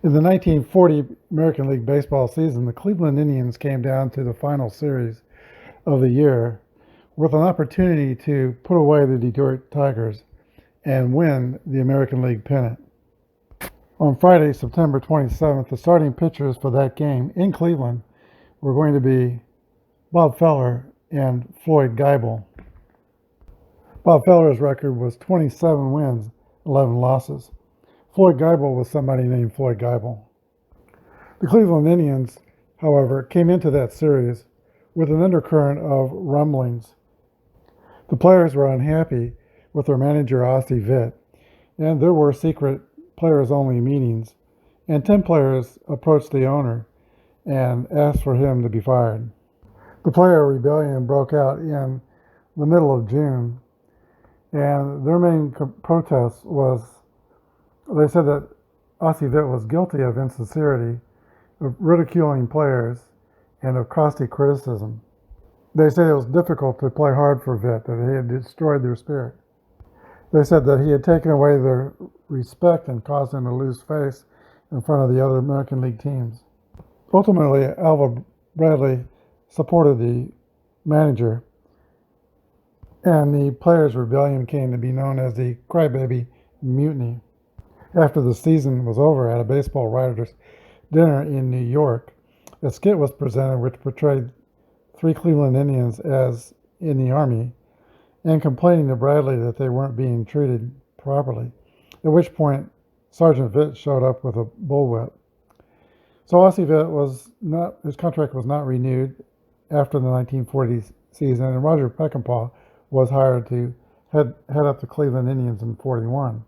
In the 1940 American League Baseball season, the Cleveland Indians came down to the final series of the year with an opportunity to put away the Detroit Tigers and win the American League pennant. On Friday, September 27th, the starting pitchers for that game in Cleveland were going to be Bob Feller and Floyd Geibel. Bob Feller's record was 27 wins, 11 losses. Floyd Geibel was somebody named Floyd Geibel. The Cleveland Indians, however, came into that series with an undercurrent of rumblings. The players were unhappy with their manager, Ossie Vitt, and there were secret players-only meetings, and 10 players approached the owner and asked for him to be fired. The player rebellion broke out in the middle of June, and their main protest was, they said that Ossie Vitt was guilty of insincerity, of ridiculing players, and of caustic criticism. They said it was difficult to play hard for Vitt, that he had destroyed their spirit. They said that he had taken away their respect and caused them to lose face in front of the other American League teams. Ultimately, Alva Bradley supported the manager, and the players' rebellion came to be known as the Crybaby Mutiny. After the season was over at a baseball writers' dinner in New York, a skit was presented which portrayed 3 Cleveland Indians as in the Army and complaining to Bradley that they weren't being treated properly, at which point Sergeant Vitt showed up with a bullwhip. So Ossie Vitt his contract was not renewed after the 1940 season, and Roger Peckinpah was hired to head up the Cleveland Indians in 41.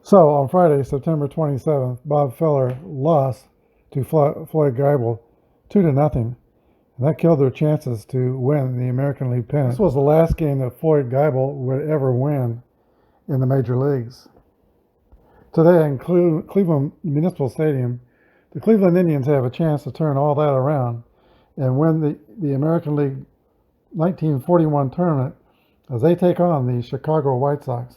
So on Friday, September 27th, Bob Feller lost to Floyd Geibel 2-0, and that killed their chances to win the American League pennant. This was the last game that Floyd Geibel would ever win in the major leagues. Today in Cleveland Municipal Stadium, the Cleveland Indians have a chance to turn all that around and win the American League 1941 tournament as they take on the Chicago White Sox.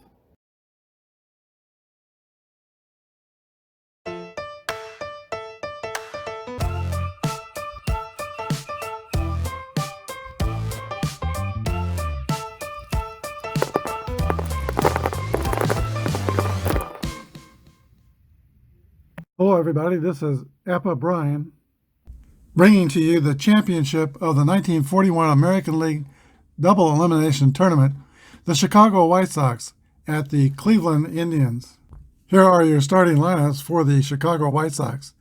Hello everybody, this is Apba Brian, bringing to you the championship of the 1941 American League Double Elimination Tournament, the Chicago White Sox at the Cleveland Indians. Here are your starting lineups for the Chicago White Sox.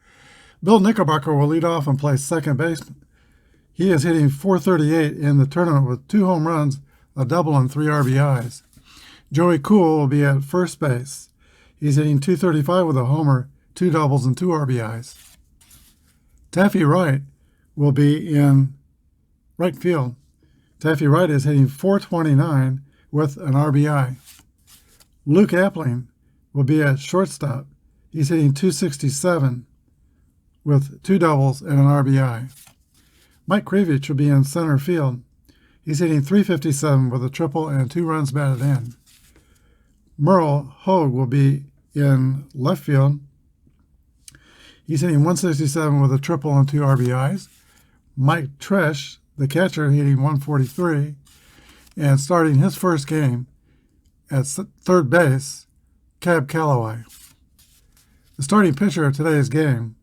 Bill Knickerbocker will lead off and play second base. He is hitting .438 in the tournament with 2 home runs, a double, and 3 RBIs. Joey Cool will be at first base. He's hitting .235 with a homer, 2 doubles, and 2 RBIs. Taffy Wright will be in right field. Taffy Wright is hitting .429 with an RBI. Luke Appling will be at shortstop. He's hitting .267 with 2 doubles and an RBI. Mike Krevich will be in center field. He's hitting .357 with a triple and 2 runs batted in. Merle Hogue will be in left field. He's hitting .167 with a triple and 2 RBIs. Mike Tresh, the catcher, hitting .143 and starting his first game at third base, Cab Calloway. The starting pitcher of today's game,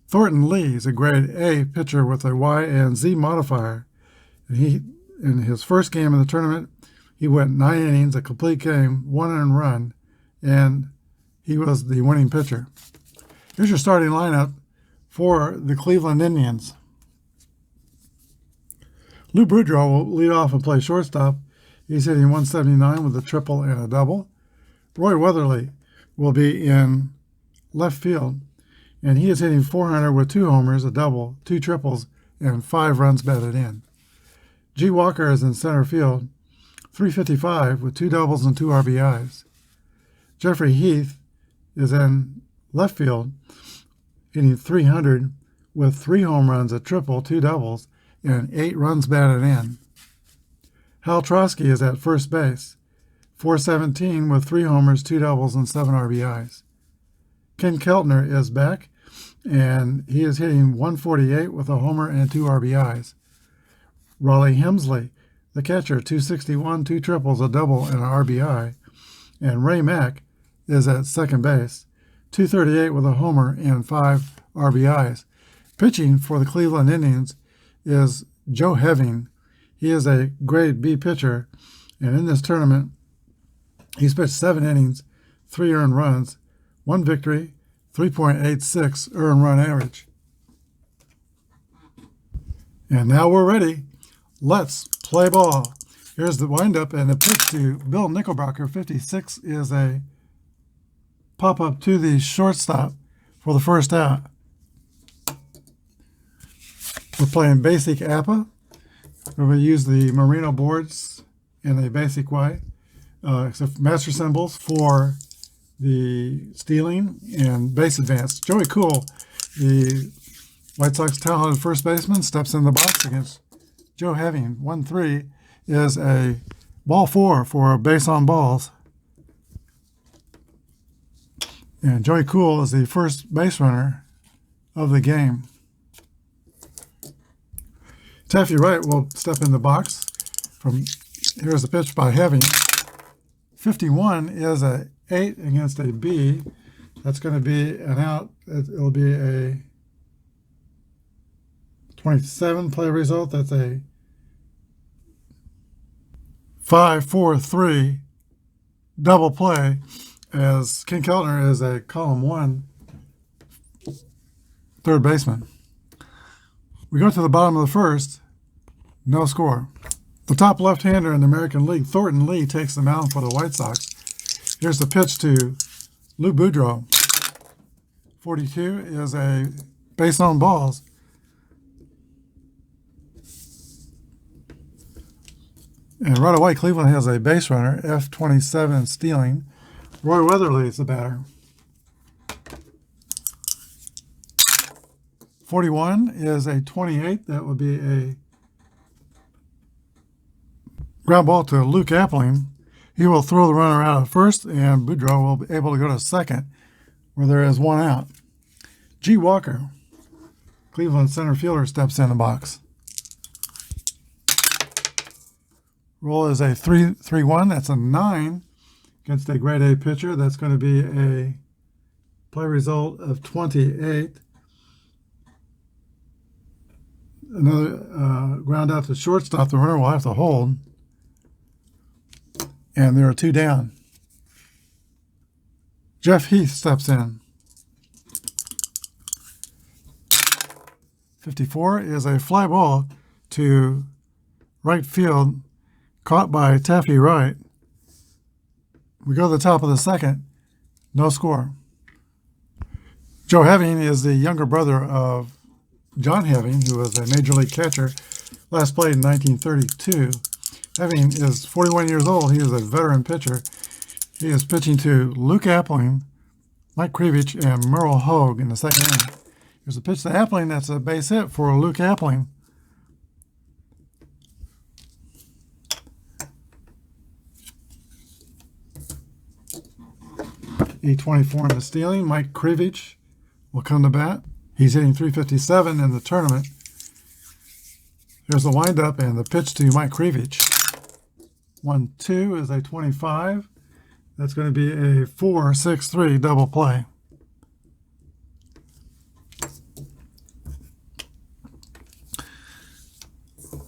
Thornton Lee, is a grade A pitcher with a Y and Z modifier. And in his first game in the tournament, he went 9 innings, a complete game, 1 earned run, and he was the winning pitcher. Here's your starting lineup for the Cleveland Indians. Lou Boudreau will lead off and play shortstop. He's hitting .179 with a triple and a double. Roy Weatherly will be in left field, and he is hitting .400 with 2 homers, a double, 2 triples, and 5 runs batted in. G. Walker is in center field, .355 with 2 doubles and 2 RBIs. Jeffrey Heath is in left field, hitting .300 with 3 home runs, a triple, 2 doubles, and 8 runs batted in. Hal Trosky is at first base, .417 with 3 homers, 2 doubles, and 7 RBIs. Ken Keltner is back, and he is hitting 148 with a homer and 2 RBIs. Raleigh Hemsley, the catcher, 261, 2 triples, a double, and an RBI. And Ray Mack is at second base, 238 with a homer and 5 RBIs. Pitching for the Cleveland Indians is Joe Heving. He is a grade B pitcher, and in this tournament, he's pitched 7 innings, 3 earned runs, 1 victory, 3.86 earned run average. And now we're ready. Let's play ball. Here's the windup and the pitch to Bill Nickelbacker. 56 is a pop-up to the shortstop for the first out. We're playing basic Apba. We're going to use the Merino boards in a basic way, except master symbols for the stealing and base advance. Joey Cool, the White Sox talented first baseman, steps in the box against Joe Heving. 1-3 is a ball 4 for base on balls. And Joey Cool is the first base runner of the game. Taffy Wright will step in the box. Here's the pitch by Heving. 51 is a 8 against a B. That's going to be an out. It'll be a 27 play result. That's a 5-4-3 double play, as Ken Keltner is a column 1 third baseman. We go to the bottom of the first, no score. The top left-hander in the American League, Thornton Lee, takes the mound for the White Sox. Here's the pitch to Lou Boudreau. 42 is a base on balls. And right away, Cleveland has a base runner, F27 stealing. Roy Weatherly is the batter. 41 is a 28. That would be a ground ball to Luke Appling. He will throw the runner out at first, and Boudreau will be able to go to second, where there is 1 out. G. Walker, Cleveland center fielder, steps in the box. Roll is a 3-1. That's a 9 against a grade A pitcher. That's going to be a play result of 28. Another ground out to shortstop. The runner will have to hold. And there are 2 down. Jeff Heath steps in. 54 is a fly ball to right field, caught by Taffy Wright. We go to the top of the second, no score. Joe Heving is the younger brother of John Heving, who was a major league catcher, last played in 1932. Heving is 41 years old. He is a veteran pitcher. He is pitching to Luke Appling, Mike Krivich, and Merle Hogue in the second inning. Here's a pitch to Appling. That's a base hit for Luke Appling. E24 in the stealing. Mike Krivich will come to bat. He's hitting 357 in the tournament. Here's the windup and the pitch to Mike Krivich. 1-2 is a 25. That's going to be a 4-6-3 double play.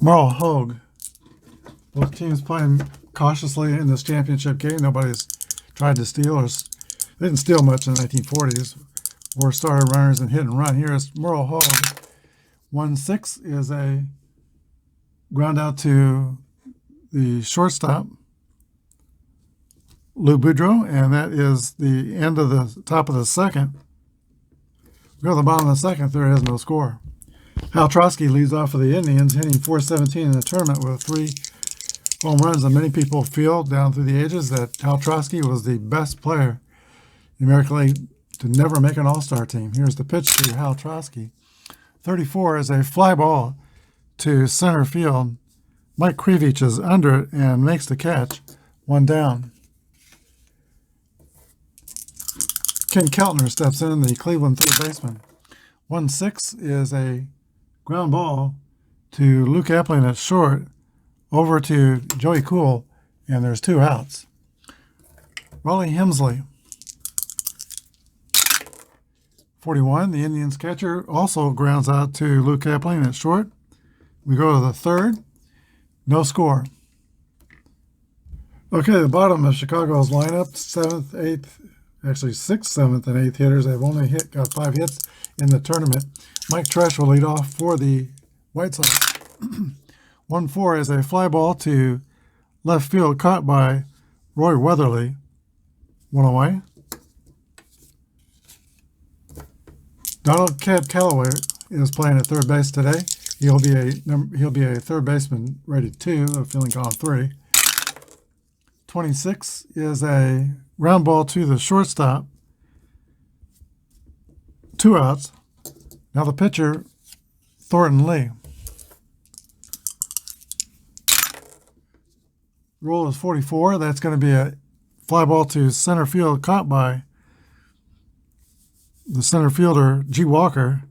Merle Hogue. Both teams playing cautiously in this championship game. Nobody's tried to steal or they didn't steal much in the 1940s. Or started runners and hit and run. Here is Merle Hogue. 1-6 is a ground out to the shortstop, Lou Boudreau, and that is the end of the top of the second. We go to the bottom of the second, there is no score. Hal Trosky leads off for the Indians, hitting 417 in the tournament with 3 home runs, and many people feel down through the ages that Hal Trosky was the best player in the American League to never make an all-star team. Here's the pitch to Hal Trosky. 34 is a fly ball to center field. Mike Krivich is under it and makes the catch. 1 down. Ken Keltner steps in, the Cleveland third baseman. 1-6 is a ground ball to Luke Appling at short, over to Joey Cool, and there's 2 outs. Raleigh Hemsley. 41, the Indians catcher, also grounds out to Luke Appling at short. We go to the third, no score. Okay, the bottom of Chicago's lineup, 7th, 8th, actually 6th, 7th, and 8th hitters. They've only got 5 hits in the tournament. Mike Tresh will lead off for the White Sox. 1-4 is a fly ball to left field, caught by Roy Weatherly. 1 away. Donald Cab Calloway is playing at third base today. He'll be a third baseman rated 2, fielding column 3. 26 is a ground ball to the shortstop. 2 outs. Now the pitcher, Thornton Lee. Roll is 44. That's going to be a fly ball to center field, caught by the center fielder, G. Walker.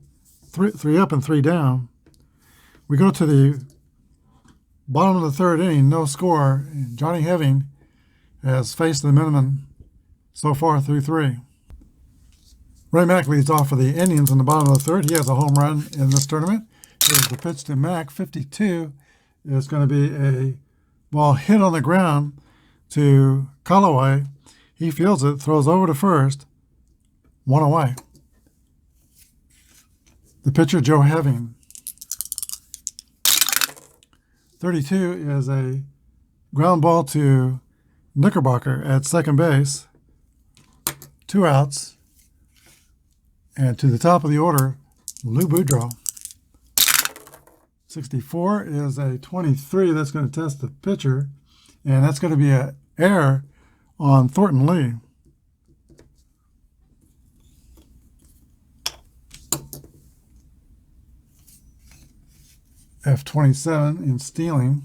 3 up and 3 down. We go to the bottom of the third inning, no score. Johnny Heving has faced the minimum so far through 3. Ray Mack leads off for the Indians in the bottom of the third. He has a home run in this tournament. Here's the pitch to Mack. 52 is going to be a ball hit on the ground to Callaway. He fields it, throws over to first. 1 away. The pitcher, Joe Heving. 32 is a ground ball to Knickerbocker at second base. 2 outs. And to the top of the order, Lou Boudreau. 64 is a 23. That's going to test the pitcher. And that's going to be an error on Thornton Lee. F27 in stealing.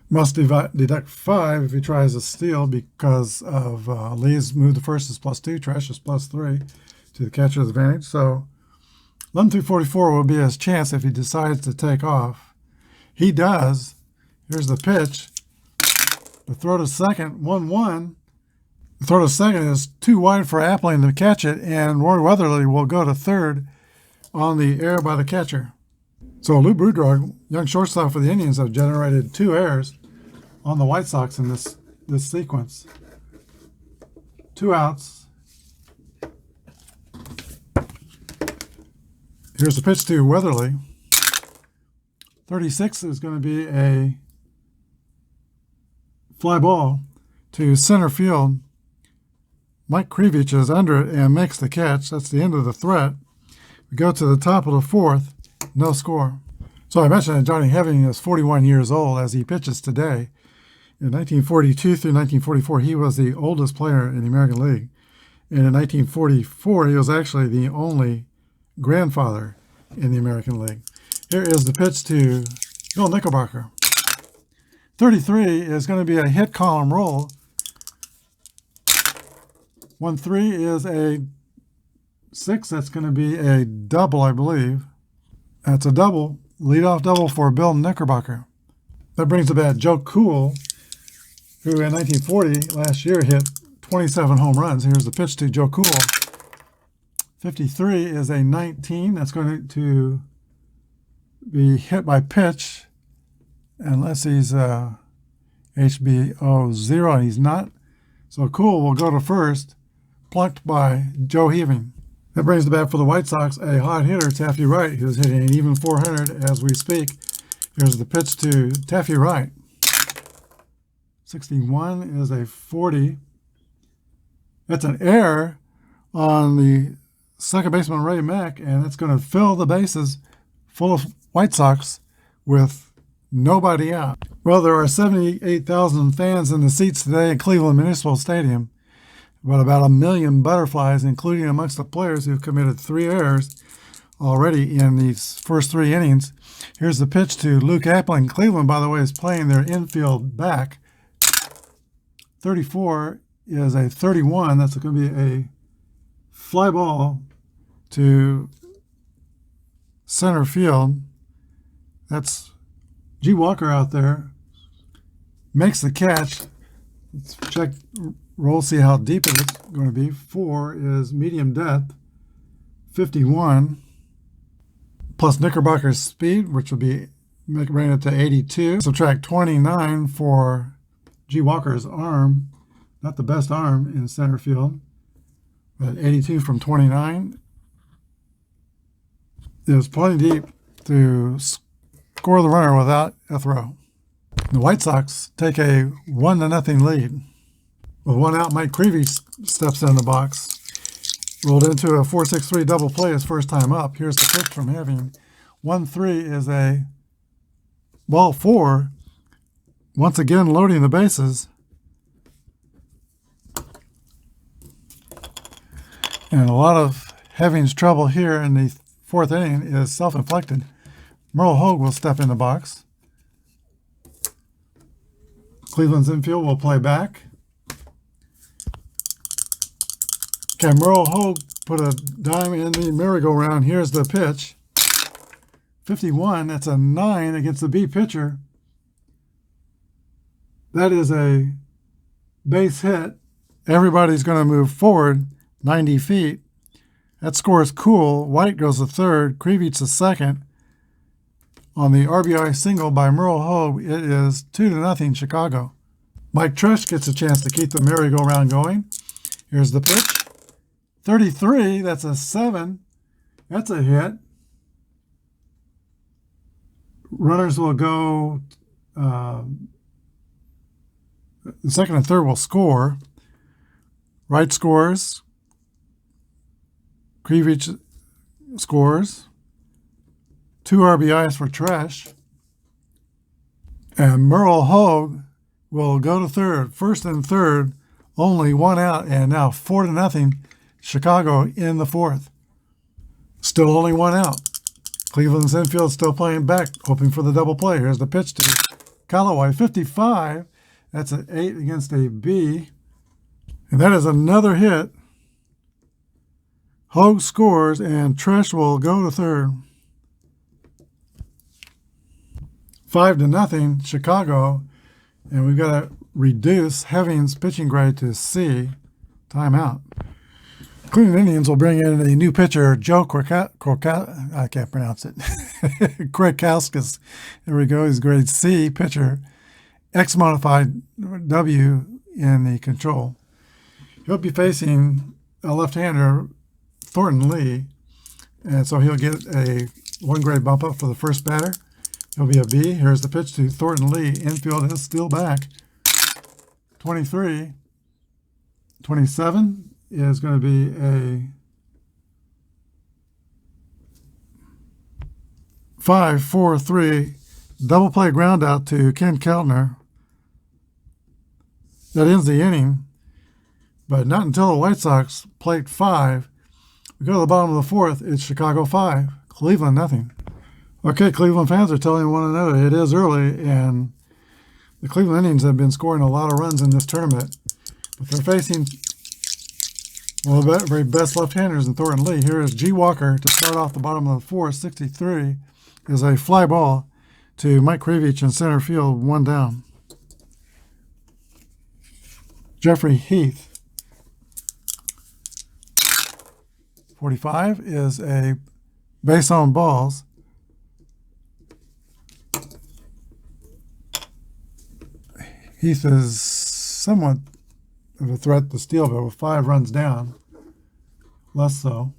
Must deduct 5 if he tries to steal because of Lee's move to first is +2, Tresh is +3 to the catcher's advantage. So 11 through 44 will be his chance if he decides to take off. He does. Here's the pitch. The throw to second, 1-1. The throw to second is too wide for Appling to catch it, and Roy Weatherly will go to third on the error by the catcher. So Lou Boudreau, young shortstop for the Indians, have generated 2 errors on the White Sox in this sequence. 2 outs. Here's the pitch to Weatherly. 36 is going to be a fly ball to center field. Mike Krevich is under it and makes the catch. That's the end of the threat. We go to the top of the 4th. No score. So I mentioned that Johnny Heving is 41 years old as he pitches today. In 1942 through 1944, he was the oldest player in the American League. And in 1944, he was actually the only grandfather in the American League. Here is the pitch to Bill Knickerbocker. 33 is going to be a hit column roll. 1-3 is a 6. That's going to be a double, I believe. That's a double, leadoff double for Bill Knickerbocker. That brings to bat Joe Cool, who in 1940, last year, hit 27 home runs. Here's the pitch to Joe Cool. 53 is a 19. That's going to be hit by pitch, unless he's HBO 0, and he's not. So Cool will go to first, plucked by Joe Heving. That brings the bat for the White Sox, a hot hitter, Taffy Wright, who's hitting an even 400 as we speak. Here's the pitch to Taffy Wright. 61 is a 40. That's an error on the second baseman, Ray Mack, and it's going to fill the bases full of White Sox with nobody out. Well, there are 78,000 fans in the seats today at Cleveland Municipal Stadium. But about 1 million butterflies, including amongst the players who've committed 3 errors already in these first 3 innings. Here's the pitch to Luke Appling. Cleveland, by the way, is playing their infield back. 34 is a 31. That's going to be a fly ball to center field. That's G. Walker out there. Makes the catch. Let's check, roll, see how deep it's going to be. 4 is medium depth. 51 plus Knickerbocker's speed, which will bring it to 82. Subtract 29 for G. Walker's arm. Not the best arm in center field, but 82 from 29. It was plenty deep to score the runner without a throw. The White Sox take a 1-0 lead. With one out, Mike Creevy steps in the box. Rolled into a 4-6-3 double play his first time up. Here's the pitch from having 1-3 is a ball 4. Once again, loading the bases. And a lot of Having's trouble here in the 4th inning is self-inflicted. Merle Hogue will step in the box. Cleveland's infield will play back. Can Merle Hogue put a dime in the merry-go-round? Here's the pitch. 51, that's a 9 against the B pitcher. That is a base hit. Everybody's going to move forward 90 feet. That score is cool. White goes to third. Krevich to second. On the RBI single by Merle Hogue, it is 2-0 Chicago. Mike Tresh gets a chance to keep the merry-go-round going. Here's the pitch. 33, that's a 7. That's a hit. Runners will go, the second and third will score. Wright scores. Krevich scores. 2 RBIs for Tresh. And Merle Hogue will go to third. First and third, only 1 out, and now 4-0 Chicago in the 4th. Still only 1 out. Cleveland's infield still playing back, hoping for the double play. Here's the pitch to Callaway. 55. That's an 8 against a B. And that is another hit. Hogue scores, and Tresh will go to third. 5-0 Chicago. And we've got to reduce Having's pitching grade to C. Timeout. Cleveland Indians will bring in a new pitcher, Joe I can't pronounce it. Krakowskis. There we go. He's grade C pitcher. X modified W in the control. He'll be facing a left-hander, Thornton Lee. And so he'll get a 1 grade bump up for the first batter. He'll be a B. Here's the pitch to Thornton Lee. Infield is still back. 23. 27 is going to be a 5-4-3 double play ground out to Ken Keltner. That ends the inning, but not until the White Sox plate 5. We go to the bottom of the 4th. It's Chicago 5, Cleveland nothing. Okay, Cleveland fans are telling one another it is early, and the Cleveland Indians have been scoring a lot of runs in this tournament, but they're facing one of the very best left-handers in Thornton Lee. Here is G. Walker to start off the bottom of the 4th. 63 is a fly ball to Mike Krevich in center field, 1 down. Jeffrey Heath. 45 is a base on balls. Heath is somewhat of a threat to steal, but with 5 runs down, less so.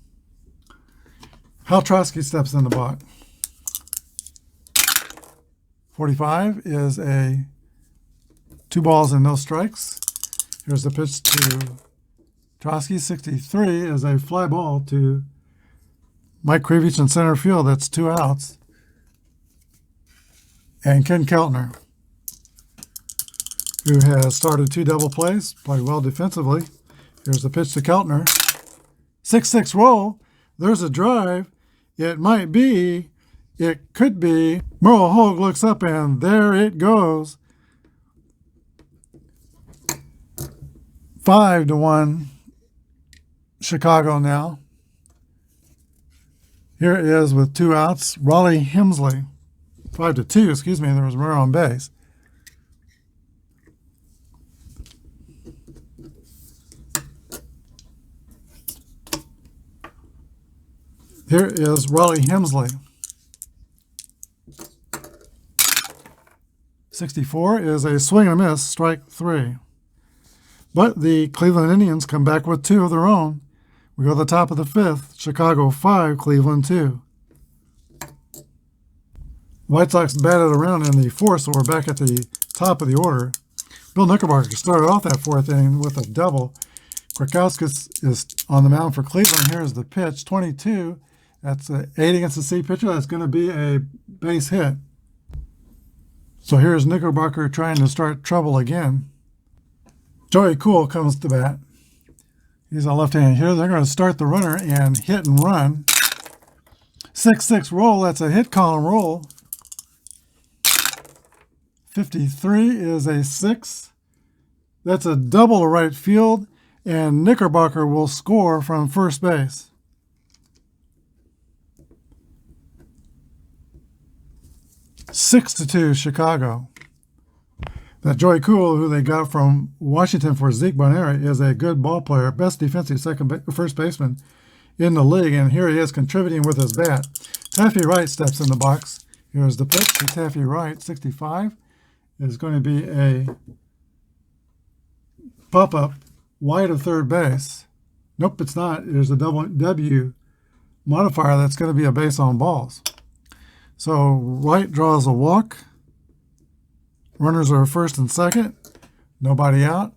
Hal Trotsky steps in the box. 45 is a 2 balls and no strikes. Here's the pitch to Trotsky. 63 is a fly ball to Mike Krevich in center field. That's 2 outs. And Ken Keltner, who has started 2 double plays, played well defensively. Here's the pitch to Keltner. 6-6 roll. There's a drive. It might be. It could be. Merle Hogue looks up, and there it goes. 5-1 Chicago now. Here it is with 2 outs. Raleigh Hemsley. 5-2, excuse me, there was a runner on base. Here is Raleigh Hemsley. 64 is a swing and a miss, strike 3. But the Cleveland Indians come back with 2 of their own. We go to the top of the 5th, Chicago 5, Cleveland 2. White Sox batted around in the 4th, so we're back at the top of the order. Bill Knickerbocker started off that 4th inning with a double. Krakowskis is on the mound for Cleveland. Here's the pitch, 22. That's an 8 against the C pitcher. That's going to be a base hit. So here's Knickerbocker trying to start trouble again. Joey Cool comes to bat. He's on left-handed hitter. They're going to start the runner and hit and run. 6-6 roll. That's a hit column roll. 53 is a 6. That's a double to right field, and Knickerbocker will score from first base. Six to 2 Chicago. That Joey Cool, who they got from Washington for Zeke Bonera, is a good ball player, best defensive first baseman in the league, and here he is contributing with his bat. Taffy Wright steps in the box. Here's the pitch to Taffy Wright, 65. Is going to be a pop-up wide of third base. Nope, it's not. There's a double W modifier that's going to be a base on balls. So Wright draws a walk. Runners are first and second. Nobody out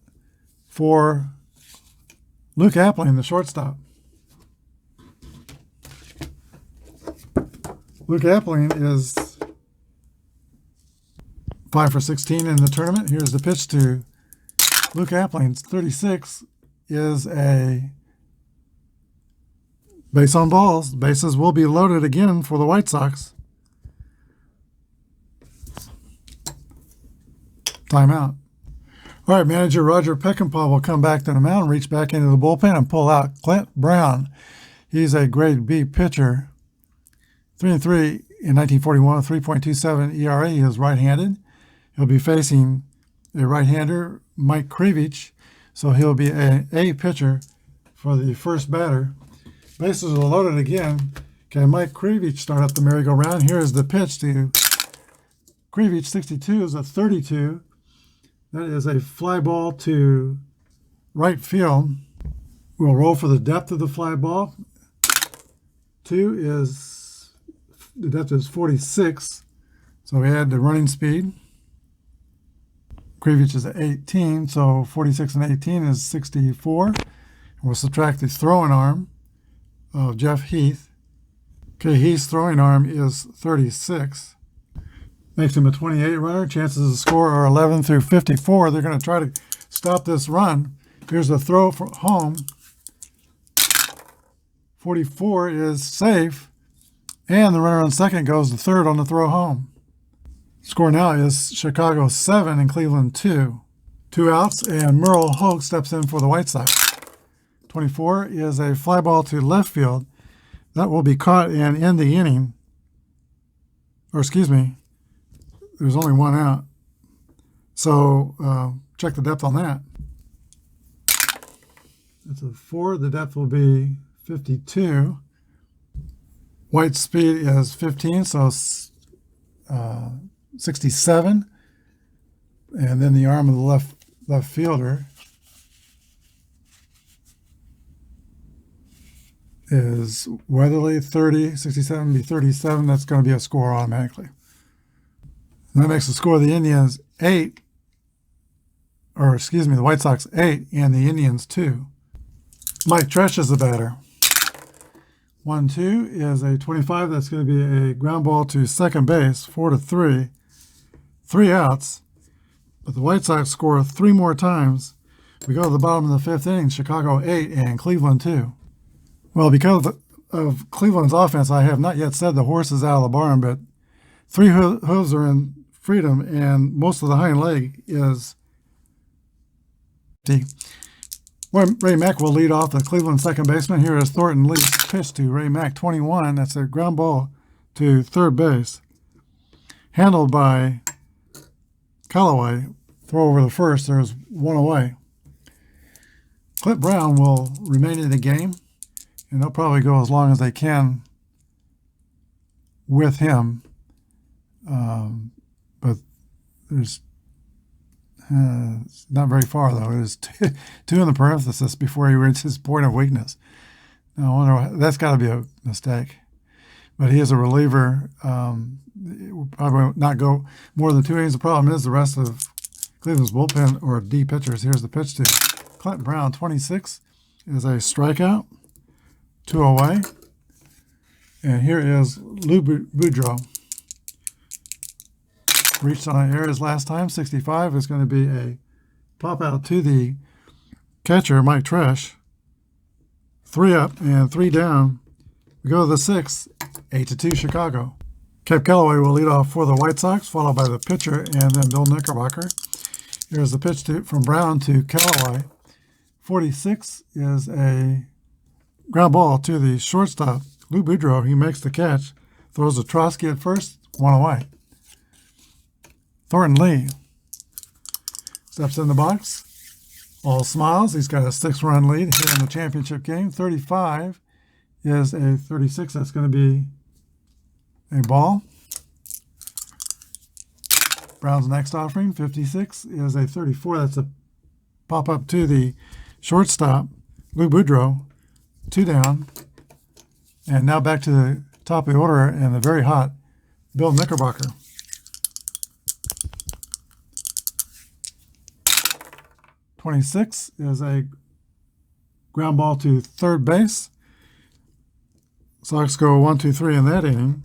for Luke Appling, the shortstop. Luke Appling is 5 for 16 in the tournament. Here's the pitch to Luke Appling. 36 is a base on balls. Bases will be loaded again for the White Sox. Timeout. All right, manager Roger Peckinpah will come back to the mound, reach back into the bullpen, and pull out Clint Brown. He's a grade B pitcher. 3-3 in 1941, 3.27 ERA. He is right-handed. He'll be facing a right-hander, Mike Krivich, so he'll be a pitcher for the first batter. Bases are loaded again. Can Mike Krivich start up the merry-go-round? Here is the pitch to Krivich. 62 is a 32. That is a fly ball to right field. We'll roll for the depth of the fly ball. The depth is 46, so we add the running speed. Krivich is 18, so 46 and 18 is 64. And we'll subtract the throwing arm of Jeff Heath. Okay, Heath's throwing arm is 36. Makes him a 28 runner. Chances to score are 11 through 54. They're going to try to stop this run. Here's the throw for home. 44 is safe. And the runner on second goes to third on the throw home. Score now is Chicago 7 and Cleveland 2. 2 outs, and Merle Hogue steps in for the White Sox. 24 is a fly ball to left field. That will be caught and end the inning. Or excuse me, there's only 1 out. So check the depth on that. That's a 4. The depth will be 52. White's speed is 15, so 67. And then the arm of the left fielder is Weatherly, 30. 67 be 37. That's going to be a score automatically. And that makes the score of the Indians 8. Or excuse me, the White Sox 8 and the Indians 2. Mike Tresh is the batter. 1-2 is a 25. That's going to be a ground ball to second base, 4-3. 3 outs. But the White Sox score 3 more times. We go to the bottom of the 5th inning, Chicago 8 and Cleveland 2. Well, because of Cleveland's offense, I have not yet said the horse is out of the barn, but 3 hooves are in freedom, and most of the hind leg is empty. Ray Mack will lead off, the Cleveland second baseman. Here is Thornton Lee's pitch to Ray Mack, 21. That's a ground ball to third base. Handled by Callaway. Throw over the first. There's one away. Clint Brown will remain in the game, and they'll probably go as long as they can with him. But there's it's not very far, though. It is two in the parenthesis before he reaches his point of weakness. Now, I wonder, that's got to be a mistake. But he is a reliever. Will probably not go more than 2 innings. The problem is the rest of Cleveland's bullpen or D pitchers. Here's the pitch to Clint Brown, 26, is a strikeout, 2 away. And here is Lou Boudreau. Reached on an error his last time. 65 is going to be a pop out to the catcher, Mike Tresh. 3 up and 3 down. We go to the 6th, 8-2 Chicago. Cap Callaway will lead off for the White Sox, followed by the pitcher and then Bill Knickerbocker. Here's the pitch from Brown to Callaway. 46 is a ground ball to the shortstop, Lou Boudreau. He makes the catch, throws a Trosky at first, 1 away. Thornton Lee steps in the box. All smiles. He's got a 6-run lead here in the championship game. 35 is a 36. That's going to be a ball. Brown's next offering. 56 is a 34. That's a pop up to the shortstop, Lou Boudreau. 2 down. And now back to the top of the order and the very hot Bill Knickerbocker. 26 is a ground ball to third base. Sox go 1, 2, 3 in that inning.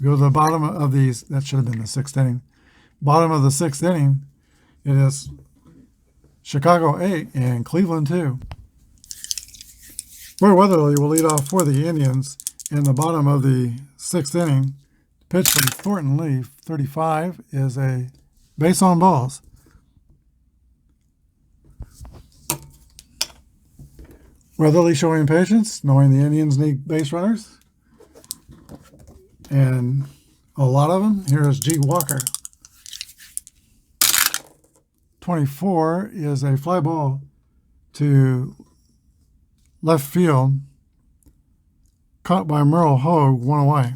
We go to the bottom of these. That should have been the 6th inning. Bottom of the 6th inning, it is Chicago 8 and Cleveland 2. Roy Weatherly will lead off for the Indians in the bottom of the 6th inning. Pitch from Thornton Lee, 35, is a base on balls. Weatherly showing patience, knowing the Indians need base runners. And a lot of them. Here's G. Walker. 24 is a fly ball to left field. Caught by Merle Hogue, 1 away.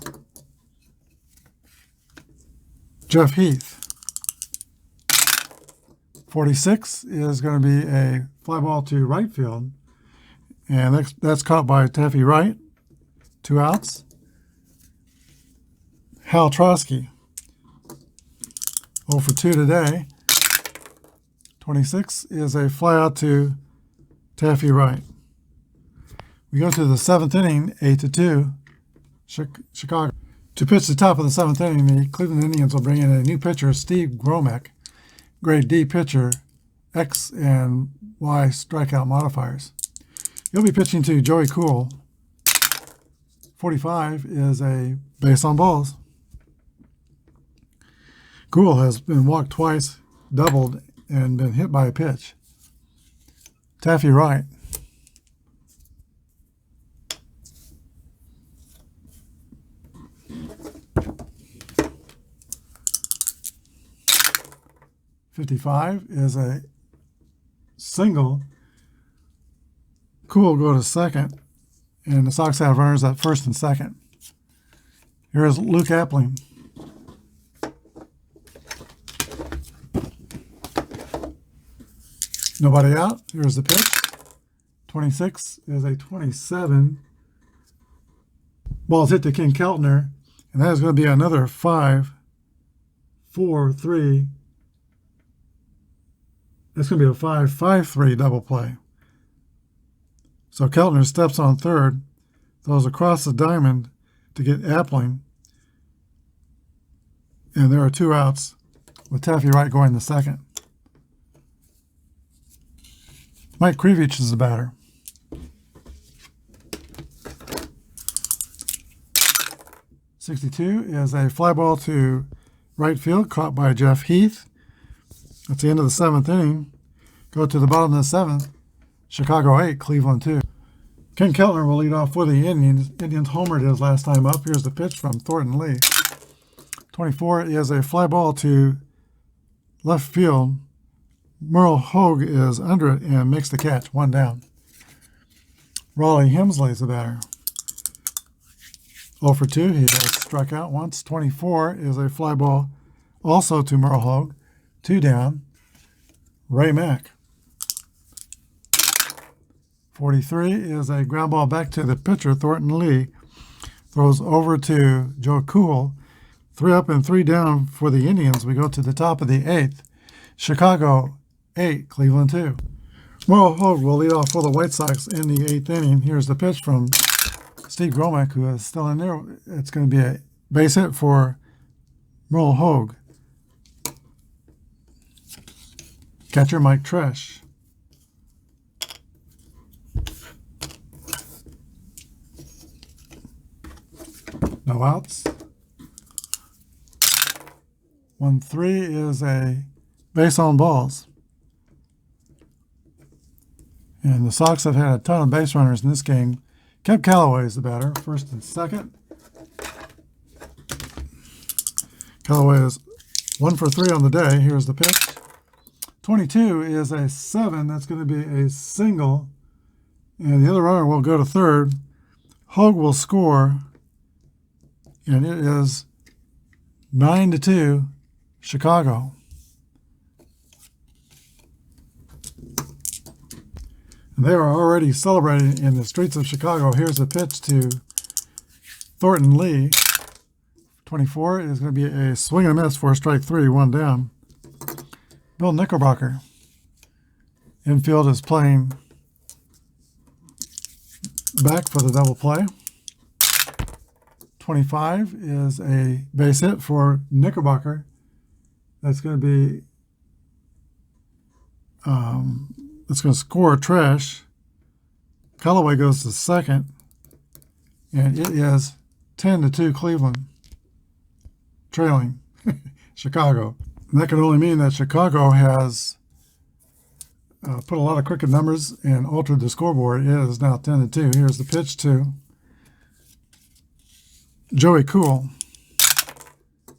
Jeff Heath. 46 is going to be a fly ball to right field. And that's caught by Taffy Wright. 2 outs. Hal Trosky. 0 for 2 today. 26 is a fly out to Taffy Wright. We go to the 7th inning, 8-2 Chicago. To pitch the top of the 7th inning, the Cleveland Indians will bring in a new pitcher, Steve Gromek, grade D pitcher, X and Y strikeout modifiers. He'll be pitching to Joey Cool. 45 is a base on balls. Cool has been walked twice, doubled, and been hit by a pitch. Taffy Wright. .55 is a single. Cool go to second, and the Sox have runners at first and second. Here is Luke Appling. Nobody out. Here's the pitch. 26 is a 27. Ball's hit to King Keltner, and that is going to be another 5, 4, 3. That's going to be a 5-5-3 double play. So Keltner steps on third, throws across the diamond to get Appling, and there are 2 outs with Taffy Wright going to second. Mike Krivich is the batter. .62 is a fly ball to right field, caught by Jeff Heath. That's the end of the 7th inning. Go to the bottom of the 7th. Chicago 8, Cleveland 2. Ken Keltner will lead off for the Indians. Indians homered his last time up. Here's the pitch from Thornton Lee. 24 is a fly ball to left field. Merle Hogue is under it and makes the catch. 1 down. Raleigh Hemsley is the batter. 0 for 2. He has struck out once. 24 is a fly ball also to Merle Hogue. 2 down. Ray Mack. 43 is a ground ball back to the pitcher, Thornton Lee. Throws over to Joe Cool. 3 up and 3 down for the Indians. We go to the top of the 8th. Chicago 8, Cleveland 2. Merle Hogue will lead off for the White Sox in the 8th inning. Here's the pitch from Steve Gromek, who is still in there. It's going to be a base hit for Merle Hogue. Catcher Mike Tresh. No outs. 1-3 is a base on balls. And the Sox have had a ton of base runners in this game. Kemp Callaway is the batter, first and second. Callaway is 1 for 3 on the day. Here's the pitch. 22 is a 7. That's going to be a single. And the other runner will go to third. Hogue will score. And it is 9-2, Chicago. And they are already celebrating in the streets of Chicago. Here's a pitch to Thornton Lee. 24 is going to be a swing and a miss for strike 3, 1 down. Bill Knickerbocker. Infield is playing back for the double play. 25 is a base hit for Knickerbocker. That's going to be that's going to score Trash. Callaway goes to second, and it is 10-2 Cleveland, trailing Chicago. And that can only mean that Chicago has put a lot of crooked numbers and altered the scoreboard. It is now 10-2. Here's the pitch to Joey Cool.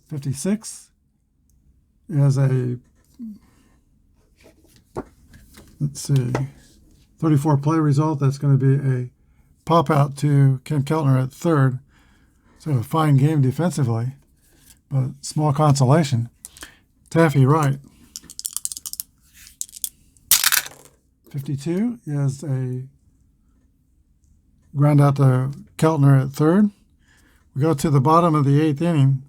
56 is a, let's see, 34 play result. That's going to be a pop out to Ken Keltner at third. So a fine game defensively, but small consolation. Taffy Wright. 52 is a ground out to Keltner at third. We go to the bottom of the 8th inning.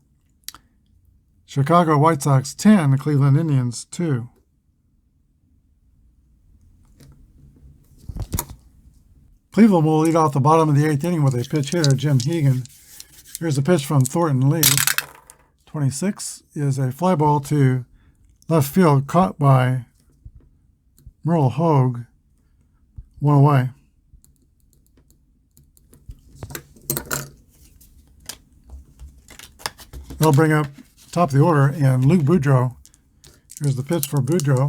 Chicago White Sox 10, Cleveland Indians 2. Cleveland will lead off the bottom of the 8th inning with a pitch hitter, Jim Hegan. Here's a pitch from Thornton Lee. 26 is a fly ball to left field caught by Merle Hogue. 1 away. They'll bring up top of the order and Luke Boudreau. Here's the pitch for Boudreau.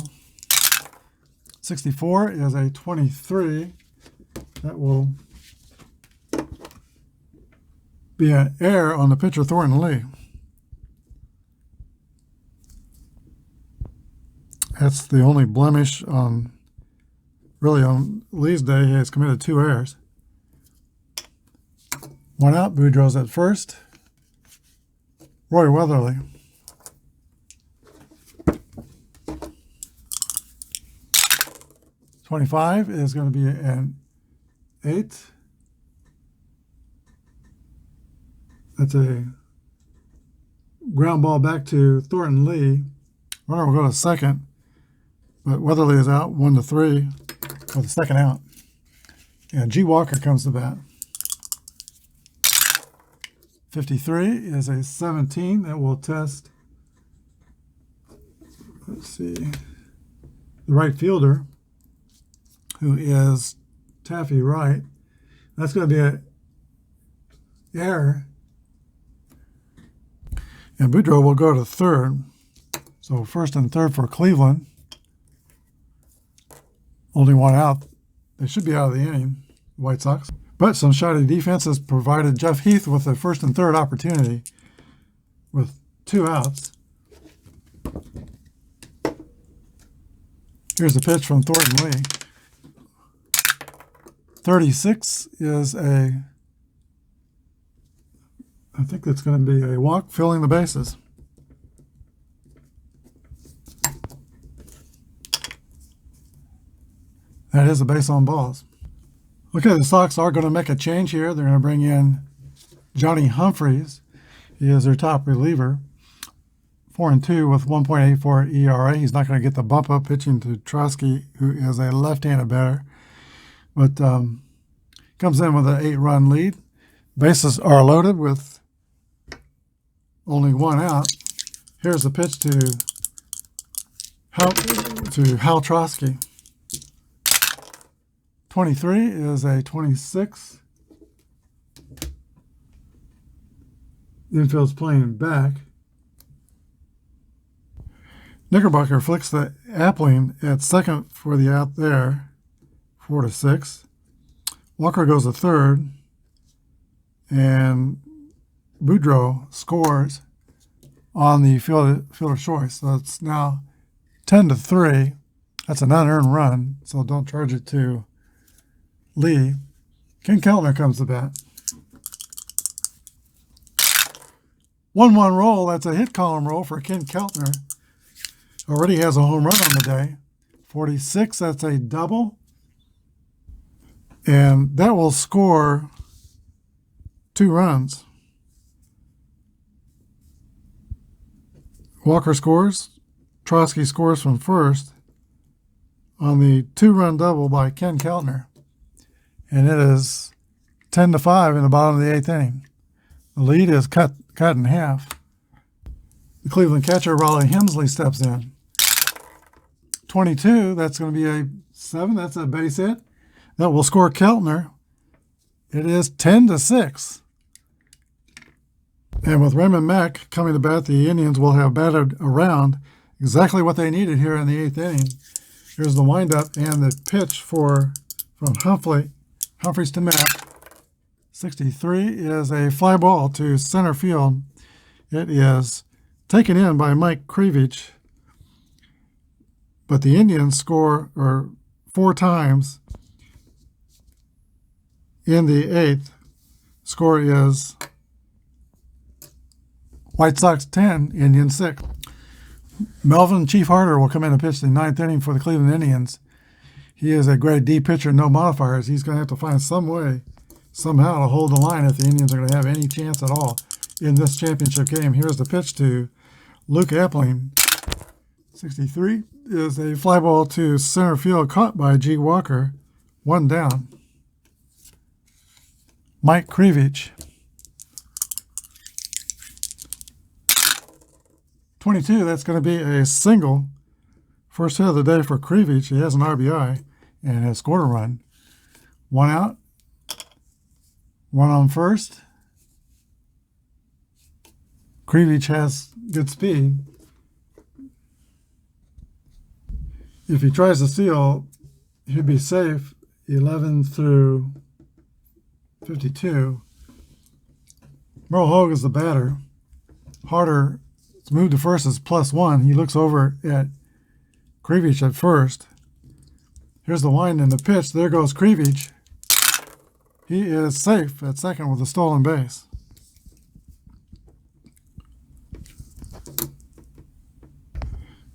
64 is a 23. That will be an error on the pitcher Thornton Lee. That's the only blemish on Lee's day. He has committed 2 errors. 1 out. Boudreau's at first. Roy Weatherly. .25 is going to be an 8. That's a ground ball back to Thornton Lee. Runner will go to second, but Weatherly is out 1-3 for the second out. And G. Walker comes to bat. 53 is a 17 that will test, let's see, the right fielder, who is Taffy Wright. That's going to be an error. And Boudreau will go to third. So first and third for Cleveland. Only 1 out. They should be out of the inning, White Sox. But some shoddy defenses provided Jeff Heath with the first and third opportunity with 2 outs. Here's the pitch from Thornton Lee. 36 is I think that's going to be a walk, filling the bases. That is a base on balls. Okay, the Sox are going to make a change here. They're going to bring in Johnny Humphreys. He is their top reliever. 4-2 with 1.84 ERA. He's not going to get the bump up pitching to Trny, who is a left-handed batter. But comes in with an 8-run lead. Bases are loaded with only 1 out. Here's the pitch to Hal Trny. 23 is a 26. The infield's playing back. Knickerbocker flicks the Appling at second for the out there, 4-6. Walker goes to third, and Boudreaux scores on the fielder choice. So it's now 10-3. That's an unearned run, so don't charge it to Lee. Ken Keltner comes to bat. 1-1 roll. That's a hit column roll for Ken Keltner. Already has a home run on the day. 46, that's a double. And that will score 2 runs. Walker scores. Trny scores from first on the 2-run double by Ken Keltner. And it is 10-5 in the bottom of the 8th inning. The lead is cut in half. The Cleveland catcher, Raleigh Hemsley, steps in. 22, that's going to be a 7. That's a base hit. That will score Keltner. It is 10-6. And with Raymond Mack coming to bat, the Indians will have batted around exactly what they needed here in the 8th inning. Here's the windup and the pitch from Humphreys to Mack. 63 is a fly ball to center field. It is taken in by Mike Krivich. But the Indians score 4 times in the 8th. Score is White Sox 10, Indians 6. Melvin Chief Harder will come in and pitch the 9th inning for the Cleveland Indians. He is a grade D pitcher, no modifiers. He's going to have to find some way, somehow, to hold the line if the Indians are going to have any chance at all in this championship game. Here's the pitch to Luke Appling. 63 is a fly ball to center field caught by G. Walker. 1 down. Mike Krivich. 22, that's going to be a single. First hit of the day for Krivich. He has an RBI and has scored a run. 1 out. 1 on first. Krivich has good speed. If he tries to steal, he'd be safe. 11 through 52. Merle Hogue is the batter. Harder moved to first is +1. He looks over at Krivich at first. Here's the wind and the pitch. There goes Krivich. He is safe at second with a stolen base.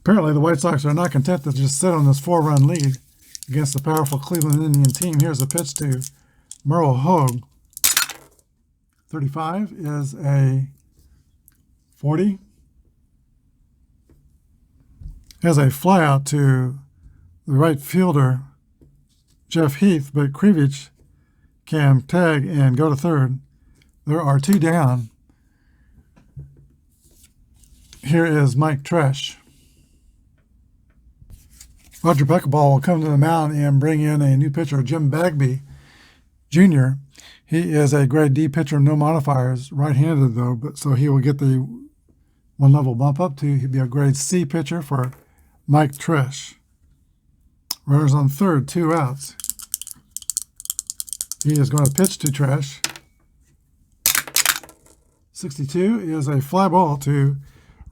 Apparently, the White Sox are not content to just sit on this 4-run lead against the powerful Cleveland Indian team. Here's a pitch to Merle Hogue. 35 is a 40. Has a flyout to the right fielder, Jeff Heath, but Krivich can tag and go to third. There are 2 down. Here is Mike Tresh. Roger Peckleball will come to the mound and bring in a new pitcher, Jim Bagby Jr. He is a grade D pitcher, no modifiers, right-handed though, but so he will get the 1 level bump up to. He'd be a grade C pitcher for Mike Tresh. Runners on third, 2 outs. He is going to pitch to Trish. 62 is a fly ball to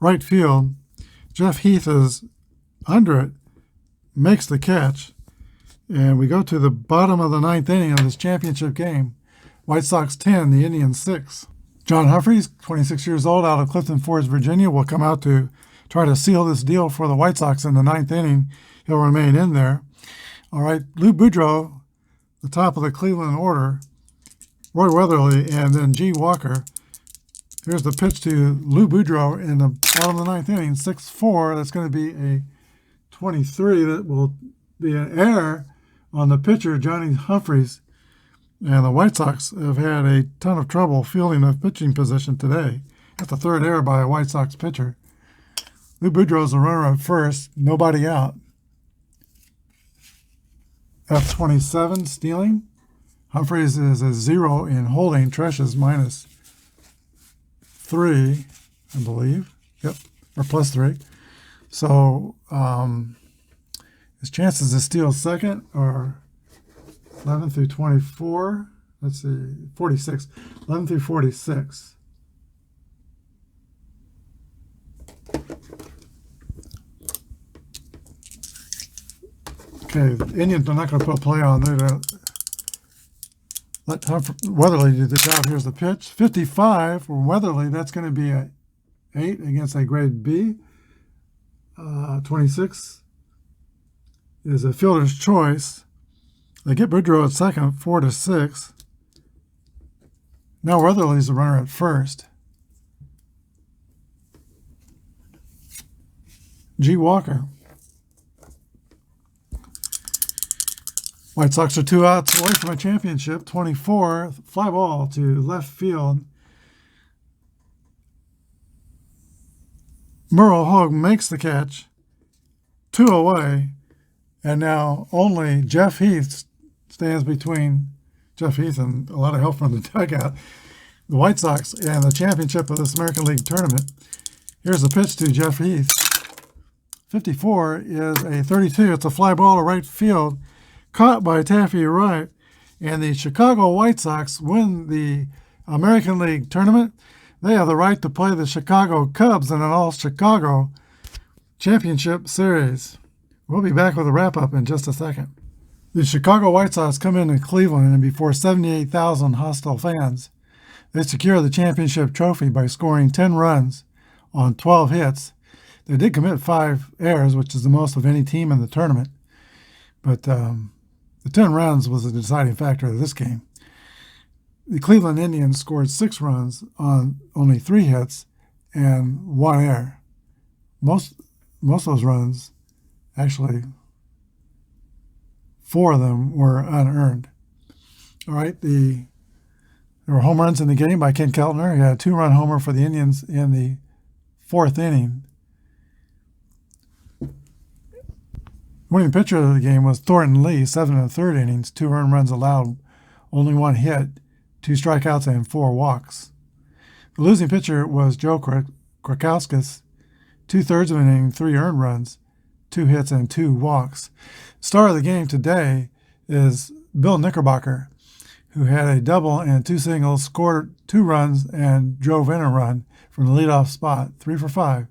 right field. Jeff Heath is under it, makes the catch, and we go to the bottom of the ninth inning of this championship game. White Sox 10, the Indians 6. John Humphreys, 26 years old, out of Clifton Forest, Virginia, will come out to try to seal this deal for the White Sox in the ninth inning. He'll remain in there. All right, Lou Boudreau, the top of the Cleveland order, Roy Weatherly, and then G. Walker. Here's the pitch to Lou Boudreau in the bottom of the ninth inning, 6-4. That's going to be a 23. That will be an error on the pitcher, Johnny Humphreys. And the White Sox have had a ton of trouble fielding the pitching position today. That's the third error by a White Sox pitcher. Lou Boudreau's the runner at first, nobody out. F27, stealing. Humphreys is a 0 in holding. Tresh is -3, I believe. Yep, or +3. So his chances to steal second are 11 through 24. Let's see, 46. 11 through 46. Okay, the Indians are not going to put a play on. They're going to let Weatherly do the job. Here's the pitch. 55 for Weatherly. That's going to be a 8 against a grade B. 26 is a fielder's choice. They get Boudreau at second, 4-6. Now Weatherly's the runner at first. G. Walker. White Sox are 2 outs away from a championship. 24, fly ball to left field. Merle Hogue makes the catch. 2 away. And now only Jeff Heath stands between Jeff Heath and a lot of help from the dugout. The White Sox and the championship of this American League tournament. Here's the pitch to Jeff Heath. 54 is a 32. It's a fly ball to right field. Caught by Taffy Wright. And the Chicago White Sox win the American League tournament. They have the right to play the Chicago Cubs in an all-Chicago championship series. We'll be back with a wrap-up in just a second. The Chicago White Sox come into Cleveland, and before 78,000 hostile fans, they secure the championship trophy by scoring 10 runs on 12 hits. They did commit 5 errors, which is the most of any team in the tournament. But the 10 runs was the deciding factor of this game. The Cleveland Indians scored 6 runs on only 3 hits and 1 error. Most of those runs, actually, 4 of them were unearned. All right, there were home runs in the game by Ken Keltner. He had a 2-run homer for the Indians in the 4th inning. Winning pitcher of the game was Thornton Lee, 7 1/3 innings, 2 earned runs allowed, only 1 hit, 2 strikeouts, and 4 walks. The losing pitcher was Joe Krakowskis, 2/3 of an inning, 3 earned runs, 2 hits, and 2 walks. Star of the game today is Bill Knickerbocker, who had a double and 2 singles, scored 2 runs, and drove in a run from the leadoff spot, 3 for 5.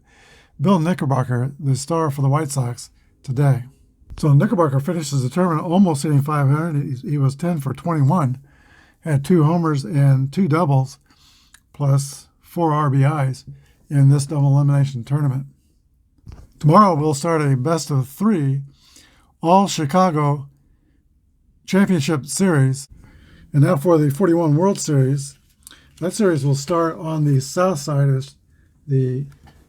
Bill Knickerbocker, the star for the White Sox today. So Knickerbocker finishes the tournament almost hitting 500. He was 10 for 21, had 2 homers and 2 doubles, plus 4 RBIs in this double elimination tournament. Tomorrow we'll start a best of 3 all-Chicago championship series. And now for the 41 World Series. That series will start on the south side as the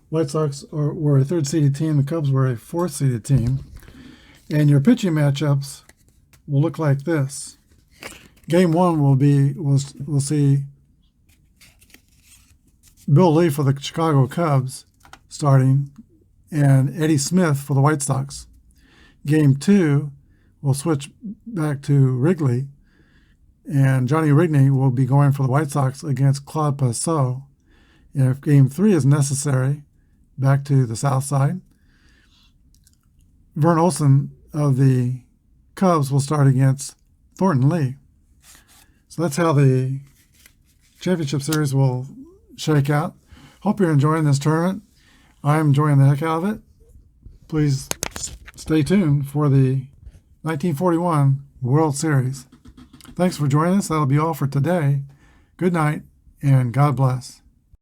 White Sox were a 3rd-seeded team. The Cubs were a 4th-seeded team. And your pitching matchups will look like this. Game 1 we'll see Bill Lee for the Chicago Cubs starting, and Eddie Smith for the White Sox. Game 2 we'll switch back to Wrigley, and Johnny Rigney will be going for the White Sox against Claude Passot. And if Game 3 is necessary, back to the south side. Vern Olson of the Cubs will start against Thornton Lee. So that's how the championship series will shake out. Hope you're enjoying this tournament. I'm enjoying the heck out of it. Please stay tuned for the 1941 World Series. Thanks for joining us. That'll be all for today. Good night, and God bless.